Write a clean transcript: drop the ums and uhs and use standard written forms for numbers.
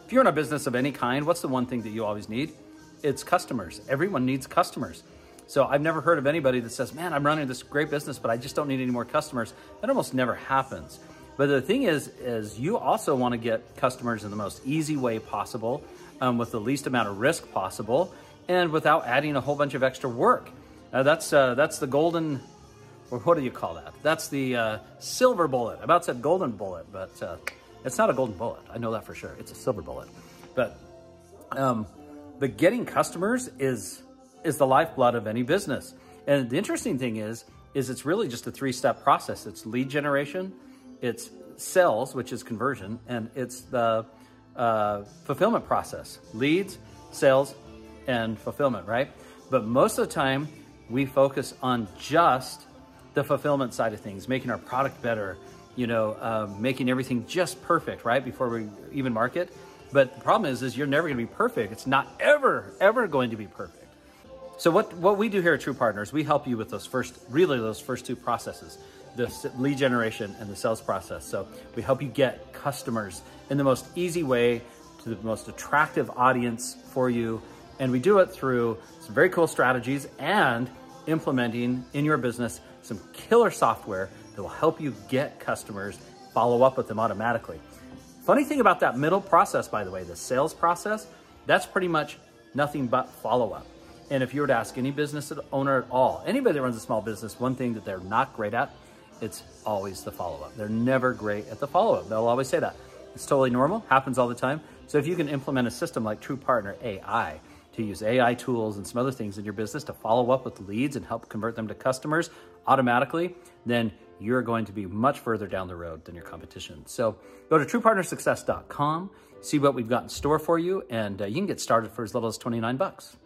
If you're in a business of any kind, what's the one thing that you always need? It's customers. Everyone needs customers. So I've never heard of anybody that says, man, I'm running this great business, but I just don't need any more customers. That almost never happens. But the thing is you also want to get customers in the most easy way possible, with the least amount of risk possible, and without adding a whole bunch of extra work. That's the golden, or what do you call that? That's the silver bullet. I about said golden bullet, but it's not a golden bullet. I know that for sure. It's a silver bullet. But getting customers is the lifeblood of any business. And the interesting thing is it's really just a 3-step process. It's lead generation, it's sales, which is conversion, and it's the fulfillment process. Leads, sales, and fulfillment, right? But most of the time, we focus on just the fulfillment side of things, making our product better, making everything just perfect, right? Before we even market. But the problem is you're never gonna be perfect. It's not ever going to be perfect. So what we do here at True Partners, we help you with those first 2 processes, the lead generation and the sales process. So we help you get customers in the most easy way to the most attractive audience for you. And we do it through some very cool strategies and implementing in your business some killer software that will help you get customers, follow up with them automatically. Funny thing about that middle process, by the way, the sales process, that's pretty much nothing but follow-up. And if you were to ask any business owner at all, anybody that runs a small business, one thing that they're not great at, it's always the follow-up. They're never great at the follow-up. They'll always say that. It's totally normal, happens all the time. So if you can implement a system like True Partner AI, to use AI tools and some other things in your business to follow up with leads and help convert them to customers automatically, then you're going to be much further down the road than your competition. So go to truepartnersuccess.com, see what we've got in store for you, and you can get started for as little as $29.